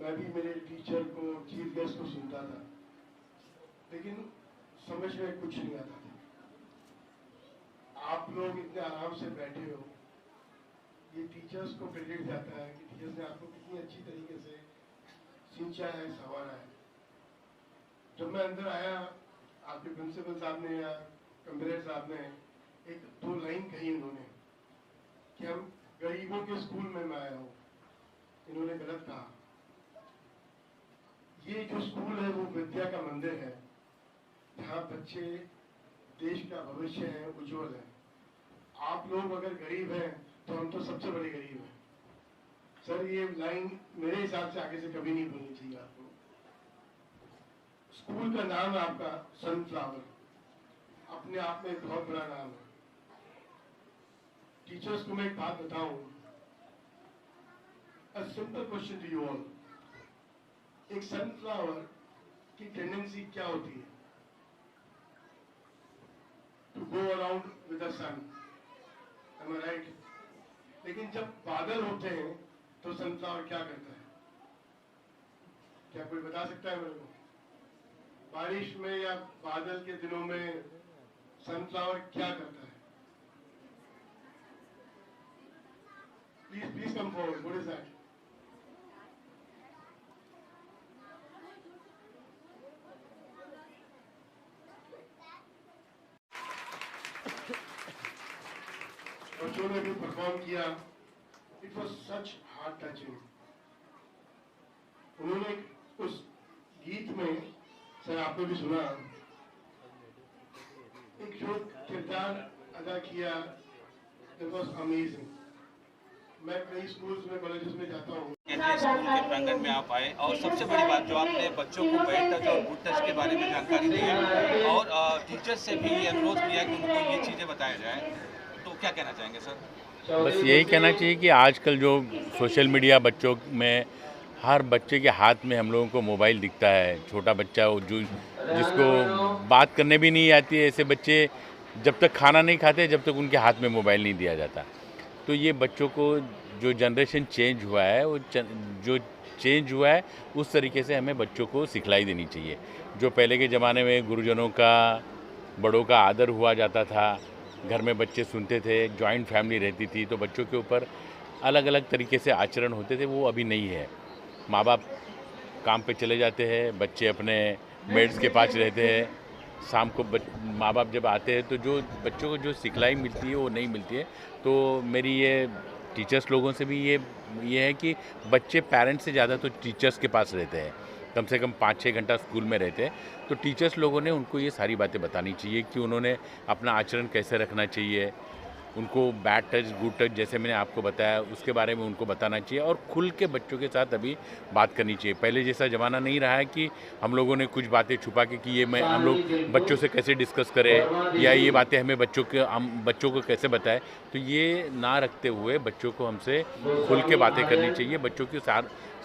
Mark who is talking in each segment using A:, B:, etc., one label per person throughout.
A: मैं भी मेरे टीचर को, चीफ गेस्ट को सुनता था, लेकिन समझ में कुछ नहीं आता था। आप लोग इतने आराम से बैठे हो, ये टीचर्स को क्रेडिट जाता है कि टीचर्स ने आपको कितनी अच्छी तरीके से सींचा है, संवारा है। जब मैं अंदर आया, आपके प्रिंसिपल साहब ने या कंप्यूटर साहब ने एक दो लाइन कही उन्होंने कि हम गरीबों के स्कूल में मैं आया हूँ। इन्होंने गलत कहा। ये जो स्कूल है वो विद्या का मंदिर है, जहाँ बच्चे देश का भविष्य है, उज्जवल है। आप लोग अगर गरीब हैं तो हम तो सबसे बड़े गरीब हैं। सर, ये लाइन मेरे हिसाब से आगे से कभी नहीं बोलनी चाहिए आपको। स्कूल का नाम है आपका सनफ्लावर, अपने आप में एक बहुत बड़ा नाम है। टीचर्स को मैं एक बात बताऊं, a simple question to you all. एक सनफ्लावर की टेंडेंसी क्या होती है? To go around with the sun. Am I right? लेकिन जब बादल होते हैं तो सनफ्लावर क्या करता है? क्या कोई बता सकता है मेरे को? बारिश में या बादल के दिनों में सनफ्लावर क्या करता है? Please come forward. What is that? बच्चों ने भी परफॉर्म किया। It was such heart touching. उन्होंने उस गीत में, सर आपने भी सुना, एक जो किरदार अदा किया, इट वॉज अमेजिंग। मैं कई स्कूल्स में, कॉलेजेस में जाता हूँ।
B: स्कूल के प्रांगण में आप आए और सबसे बड़ी बात जो आपने बच्चों को बैड टच और गुड टच के बारे में जानकारी दी है और टीचर्स से भी अनुरोध किया कि उनको ये चीज़ें बताया जाए, तो क्या कहना चाहेंगे सर?
C: बस यही कहना चाहिए कि आजकल जो सोशल मीडिया बच्चों में हर बच्चे के हाथ में हम लोगों को मोबाइल दिखता है। छोटा बच्चा हो जो जिसको बात करने भी नहीं आती है, ऐसे बच्चे जब तक खाना नहीं खाते जब तक उनके हाथ में मोबाइल नहीं दिया जाता। तो ये बच्चों को जो जनरेशन चेंज हुआ है वो जो चेंज हुआ है उस तरीके से हमें बच्चों को सिखलाई देनी चाहिए। जो पहले के ज़माने में गुरुजनों का, बड़ों का आदर हुआ जाता था, घर में बच्चे सुनते थे, जॉइंट फैमिली रहती थी, तो बच्चों के ऊपर अलग अलग तरीके से आचरण होते थे, वो अभी नहीं है। माँ बाप काम पे चले जाते हैं, बच्चे अपने मेड्स के पास रहते हैं। शाम को माँ बाप जब आते हैं तो जो बच्चों को जो सिखलाई मिलती है वो नहीं मिलती है। तो मेरी ये टीचर्स लोगों से भी ये है कि बच्चे पेरेंट्स से ज़्यादा तो टीचर्स के पास रहते हैं, कम से कम 5-6 घंटा स्कूल में रहते हैं। तो टीचर्स लोगों ने उनको ये सारी बातें बतानी चाहिए कि उन्होंने अपना आचरण कैसे रखना चाहिए, उनको बैड टच गुड टच जैसे मैंने आपको बताया उसके बारे में उनको बताना चाहिए और खुल के बच्चों के साथ अभी बात करनी चाहिए। पहले जैसा ज़माना नहीं रहा है कि हम लोगों ने कुछ बातें छुपा के कि ये हम लोग बच्चों से कैसे डिस्कस करें या ये बातें हम बच्चों को कैसे बताएं। तो ये ना रखते हुए बच्चों को हमसे खुल के बातें करनी चाहिए, बच्चों की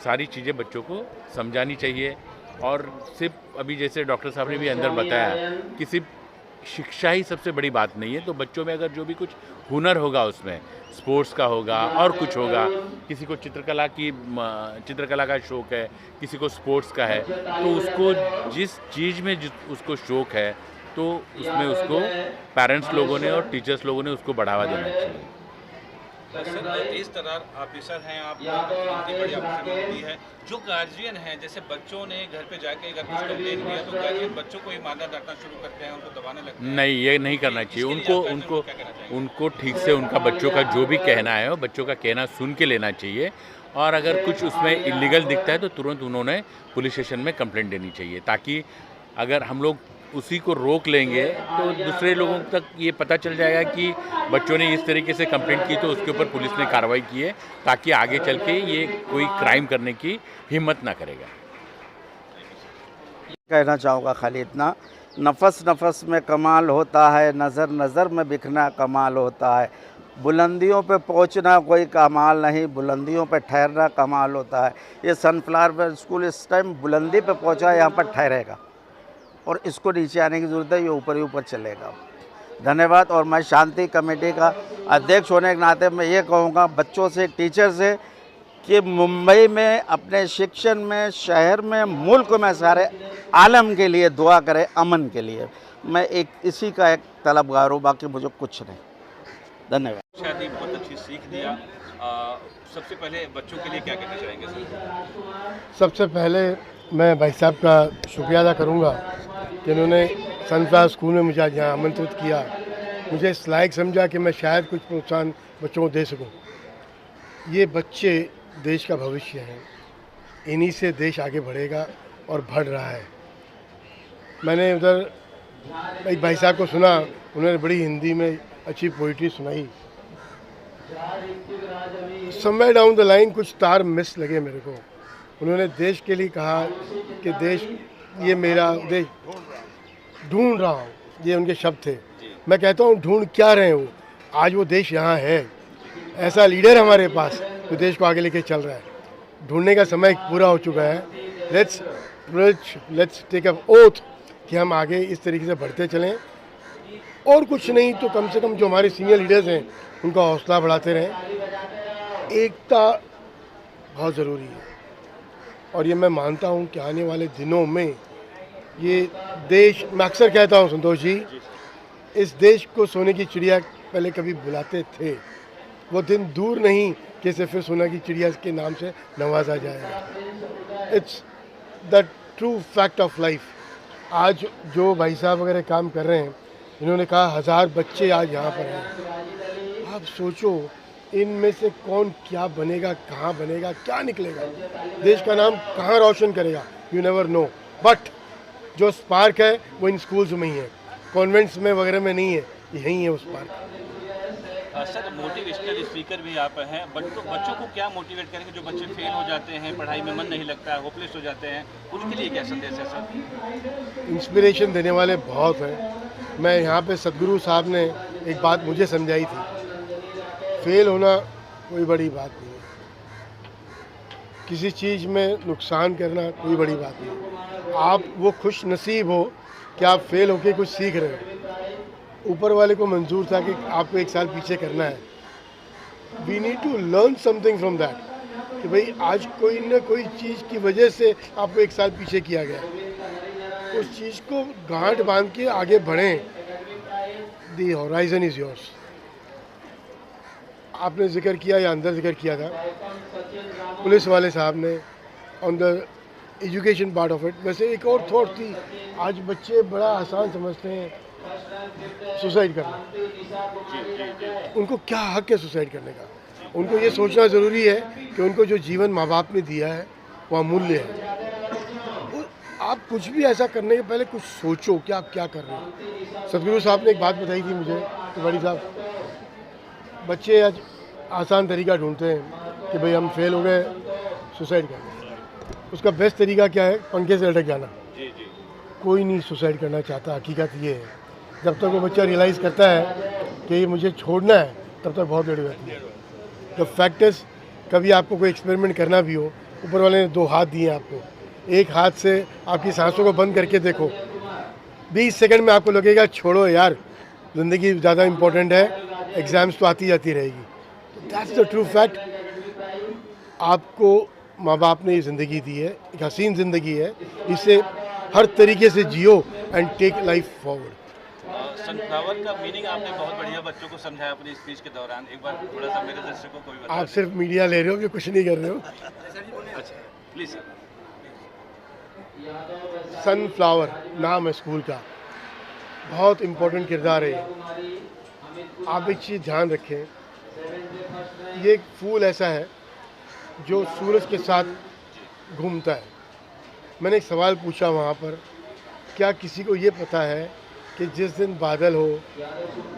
C: सारी चीज़ें बच्चों को समझानी चाहिए। और सिर्फ अभी जैसे डॉक्टर साहब ने भी अंदर बताया कि सिर्फ शिक्षा ही सबसे बड़ी बात नहीं है। तो बच्चों में अगर जो भी कुछ हुनर होगा, उसमें स्पोर्ट्स का होगा और कुछ होगा, किसी को चित्रकला का शौक़ है, किसी को स्पोर्ट्स का है, तो उसको जिस चीज़ में उसको शौक़ है तो उसमें उसको पेरेंट्स लोगों ने और टीचर्स लोगों ने उसको बढ़ावा देना चाहिए।
B: सर, तेज तर्रार ऑफिसर हैं आप, इतनी बड़ी ऑफिसर होती है। जो गार्जियन हैं, जैसे बच्चों ने घर पे जाके अगर कुछ कंप्लेन किया तो गार्जियन बच्चों को ही मारना डांटना शुरू करते हैं, उनको दबाने लगते हैं।
C: नहीं, ये नहीं करना चाहिए। उनको ठीक से उनका बच्चों का जो भी कहना है वो बच्चों का कहना सुन के लेना चाहिए। और अगर कुछ उसमें इलीगल दिखता है तो तुरंत उन्होंने पुलिस स्टेशन में कंप्लेंट देनी चाहिए, ताकि अगर हम लोग उसी को रोक लेंगे तो दूसरे लोगों तक ये पता चल जाएगा कि बच्चों ने इस तरीके से कंप्लेंट की तो उसके ऊपर पुलिस ने कार्रवाई की है, ताकि आगे चल के ये कोई क्राइम करने की हिम्मत ना करेगा।
D: कहना चाहूँगा खाली इतना, नफस नफस में कमाल होता है, नज़र नज़र में बिखना कमाल होता है। बुलंदियों पे पहुंचना कोई कमाल नहीं, बुलंदियों पे ठहरना कमाल होता है। ये सनफ्लावर स्कूल इस टाइम बुलंदी पे पहुंचा है, यहाँ पर ठहरेगा और इसको नीचे आने की ज़रूरत है, ये ऊपर ही ऊपर चलेगा। धन्यवाद। और मैं शांति कमेटी का अध्यक्ष होने के नाते मैं ये कहूँगा बच्चों से, टीचर से, कि मुंबई में अपने शिक्षण में, शहर में, मुल्क में सारे आलम के लिए दुआ करें, अमन के लिए। मैं इसी का एक तलबगार हूँ, बाकी मुझे कुछ नहीं। धन्यवाद।
B: शादी बहुत अच्छी सीख दिया। सबसे पहले बच्चों के लिए क्या कहना चाहेंगे सर?
A: सबसे पहले मैं भाई साहब का शुक्रिया अदा करूँगा कि उन्होंने सनफ्लावर स्कूल में मुझे आज यहाँ आमंत्रित किया, मुझे इस लायक समझा कि मैं शायद कुछ प्रोत्साहन बच्चों को दे सकूँ। ये बच्चे देश का भविष्य हैं, इन्हीं से देश आगे बढ़ेगा और बढ़ रहा है। मैंने उधर एक भाई साहब को सुना, उन्होंने बड़ी हिंदी में अच्छी पोइट्री सुनाई। समवेयर डाउन द लाइन कुछ तार मिस लगे मेरे को। उन्होंने देश के लिए कहा कि देश, ये मेरा देश ढूंढ रहा हूँ, ये उनके शब्द थे। मैं कहता हूँ ढूंढ क्या रहे हो, आज वो देश यहाँ है, ऐसा लीडर हमारे पास जो देश को आगे लेके चल रहा है। ढूंढने का समय पूरा हो चुका है। लेट्स टेक अ ओथ कि हम आगे इस तरीके से बढ़ते चलें, और कुछ नहीं तो कम से कम जो हमारे सीनियर लीडर्स हैं उनका हौसला बढ़ाते रहें। एकता बहुत ज़रूरी है, और ये मैं मानता हूँ कि आने वाले दिनों में ये देश, मैं अक्सर कहता हूँ संतोष जी, इस देश को सोने की चिड़िया पहले कभी बुलाते थे, वो दिन दूर नहीं कि इसे फिर सोने की चिड़िया के नाम से नवाजा जाएगा। It's the true fact of life. आज जो भाई साहब वगैरह काम कर रहे हैं, इन्होंने कहा 1000 बच्चे आज यहाँ पर हैं। आप सोचो इनमें से कौन क्या बनेगा, कहाँ बनेगा, क्या निकलेगा, देश का नाम कहाँ रोशन करेगा, यू नेवर नो। बट जो स्पार्क है वो इन स्कूल्स में ही है, कॉन्वेंट्स में वगैरह में नहीं है, यहीं है वो स्पार्क।
B: सर, मोटिवेशनल स्पीकर भी आप हैं, बच्चों को क्या मोटिवेट करेंगे जो बच्चे फेल हो जाते हैं, पढ़ाई में मन नहीं लगता है, होपलेस हो जाते हैं, उनके लिए क्या संदेश है सर?
A: इंस्पिरेशन देने वाले बहुत हैं। मैं यहाँ पे सदगुरु साहब ने एक बात मुझे समझाई थी, फेल होना कोई बड़ी बात नहीं है, किसी चीज़ में नुकसान करना कोई बड़ी बात नहीं। आप वो खुश नसीब हो कि आप फेल होके कुछ सीख रहे हो। ऊपर वाले को मंजूर था कि आपको 1 साल पीछे करना है। We need to learn something from that, कि भाई आज कोई न कोई चीज़ की वजह से आपको 1 साल पीछे किया गया, उस चीज़ को गांठ बांध के आगे बढ़ें। दी होराइजन इज़ योर्स। आपने जिक्र किया या अंदर जिक्र किया था पुलिस वाले साहब ने on the education part of it. वैसे एक और थॉट थी, आज बच्चे बड़ा आसान समझते हैं सुसाइड करना। उनको क्या हक है सुसाइड करने का? उनको ये सोचना ज़रूरी है कि उनको जो जीवन माँ बाप ने दिया है वो अमूल्य है। आप कुछ भी ऐसा करने के पहले कुछ सोचो कि आप क्या कर रहे हो। सदगुरु साहब ने एक बात बताई थी मुझे, तिवारी साहब, बच्चे आज आसान तरीका ढूंढते हैं कि भाई हम फेल हो गए, सुसाइड करना। उसका बेस्ट तरीका क्या है? पंखे से लटक जाना। कोई नहीं सुसाइड करना चाहता। हकीकत ये है, जब तक वो बच्चा रियलाइज़ करता है कि ये मुझे छोड़ना है, तब तक बहुत देर हो जाती है। द फैक्ट इज़, कभी आपको कोई एक्सपेरिमेंट करना भी हो, ऊपर वाले ने 2 हाथ दिए आपको, एक हाथ से आपकी सांसों को बंद करके देखो, 20 सेकंड में आपको लगेगा छोड़ो यार, ज़िंदगी ज़्यादा इम्पोर्टेंट है, एग्ज़ाम्स तो आती जाती रहेगी। That's the true fact. आपको माँ बाप ने ये ज़िंदगी दी है, एक हसीन ज़िंदगी है, इसे हर तरीके से जियो and take life forward.
B: Sunflower का मीनिंग आपने बहुत बढ़िया बच्चों को समझाया अपनी स्पीच के दौरान। एक बार थोड़ा सा मेरे दर्शकों को भी बता।
A: आप सिर्फ मीडिया ले रहे हो कि कुछ नहीं कर रहे हो?
B: अच्छा प्लीज़ सर।
A: सनफ्लावर नाम है स्कूल का, बहुत इम्पोर्टेंट किरदार है। आप एक चीज़ ध्यान रखें, ये एक फूल ऐसा है जो सूरज के साथ घूमता है। मैंने एक सवाल पूछा वहाँ पर, क्या किसी को ये पता है कि जिस दिन बादल हो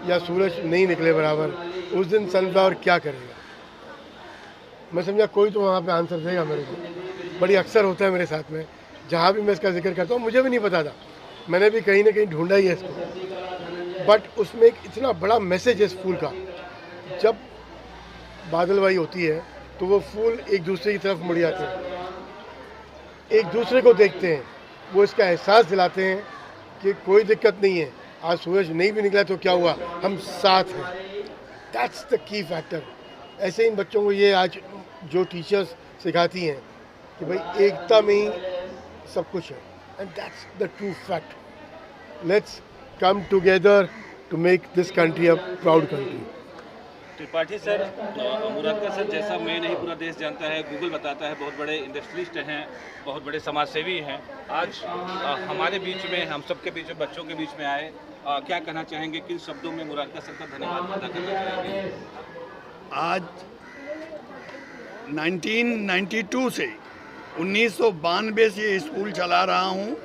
A: या सूरज नहीं निकले बराबर, उस दिन सनफ्लावर क्या करेगा? मैं समझा कोई तो वहाँ पे आंसर देगा मेरे को। बड़ी अक्सर होता है मेरे साथ में, जहाँ भी मैं इसका जिक्र करता हूँ, मुझे भी नहीं पता था, मैंने भी कहीं ना कहीं ढूंढा ही है इसको। बट उसमें एक इतना बड़ा मैसेज है इस फूल का। जब बादलवाई होती है तो वो फूल एक दूसरे की तरफ मुड़ जाते हैं, एक दूसरे को देखते हैं, वो इसका एहसास दिलाते हैं कि कोई दिक्कत नहीं है, आज सूरज नहीं भी निकला तो क्या हुआ, हम साथ हैं। That's the key factor. ऐसे इन बच्चों को ये आज जो टीचर्स सिखाती हैं कि भाई एकता में ही सब कुछ है, and that's the true fact. Let's come together to make this country a proud country.
B: Tripathi sir, Murarka sir जैसा मैं नहीं पूरा देश जानता है, गूगल बताता है, बहुत बड़े इंडस्ट्रियलिस्ट हैं, बहुत बड़े समाजसेवी हैं। आज हमारे बीच में, हम सबके बीच में, बच्चों के बीच में आए, क्या कहना चाहेंगे, किन शब्दों में मुरारका सर का धन्यवाद अदा करना चाहेंगे?
E: आज 1992 से 1992 से स्कूल चला रहा हूँ,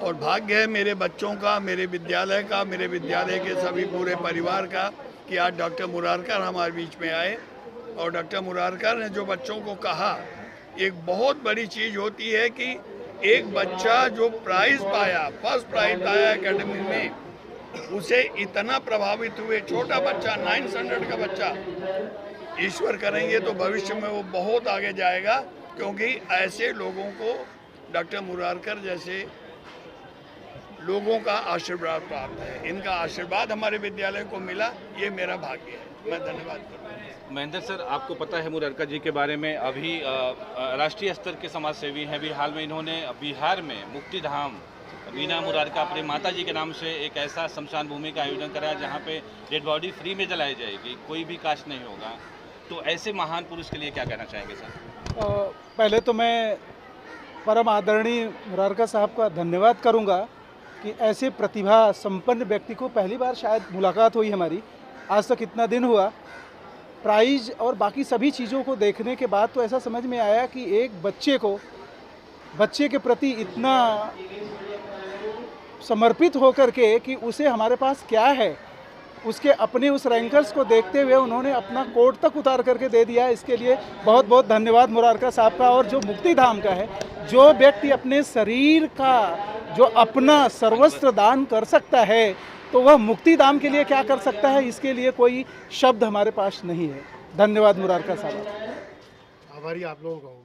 E: और भाग्य है मेरे बच्चों का, मेरे विद्यालय का, मेरे विद्यालय के सभी पूरे परिवार का कि आज डॉक्टर मुरारकर हमारे बीच में आए। और डॉक्टर मुरारकर ने जो बच्चों को कहा, एक बहुत बड़ी चीज़ होती है कि एक बच्चा जो प्राइज़ पाया, फर्स्ट प्राइज़ पाया एकेडमी में, उसे इतना प्रभावित हुए, छोटा बच्चा 9th स्टैंडर्ड का बच्चा, ईश्वर करेंगे तो भविष्य में वो बहुत आगे जाएगा, क्योंकि ऐसे लोगों को, डॉक्टर मुरारकर जैसे लोगों का आशीर्वाद प्राप्त है। इनका आशीर्वाद हमारे विद्यालय को मिला, ये मेरा भाग्य है। मैं धन्यवाद करता हूँ।
B: महेंद्र सर, आपको पता है मुरारका जी के बारे में, अभी राष्ट्रीय स्तर के समाज सेवी हैं। अभी हाल में इन्होंने बिहार में मुक्तिधाम मीना मुरारका अपने माता जी के नाम से एक ऐसा शमशान भूमि का आयोजन कराया जहाँ पे डेड बॉडी फ्री में जलाई जाएगी, कोई भी कास्ट नहीं होगा। तो ऐसे महान पुरुष के लिए क्या कहना चाहेंगे सर?
F: पहले तो मैं परम आदरणीय मुरारका साहब का धन्यवाद करूंगा कि ऐसे प्रतिभा संपन्न व्यक्ति को पहली बार शायद मुलाकात हुई हमारी। आज तक इतना दिन हुआ, प्राइज़ और बाकी सभी चीज़ों को देखने के बाद तो ऐसा समझ में आया कि एक बच्चे के प्रति इतना समर्पित होकर के कि उसे हमारे पास क्या है, उसके अपने उस रैंकर्स को देखते हुए उन्होंने अपना कोट तक उतार करके दे दिया। इसके लिए बहुत बहुत धन्यवाद मुरारका साहब का। और जो मुक्तिधाम का है, जो व्यक्ति अपने शरीर का जो अपना सर्वस्व दान कर सकता है, तो वह मुक्तिधाम के लिए क्या कर सकता है, इसके लिए कोई शब्द हमारे पास नहीं है। धन्यवाद मुरारका साहब।
A: आभारी आप लोगों का।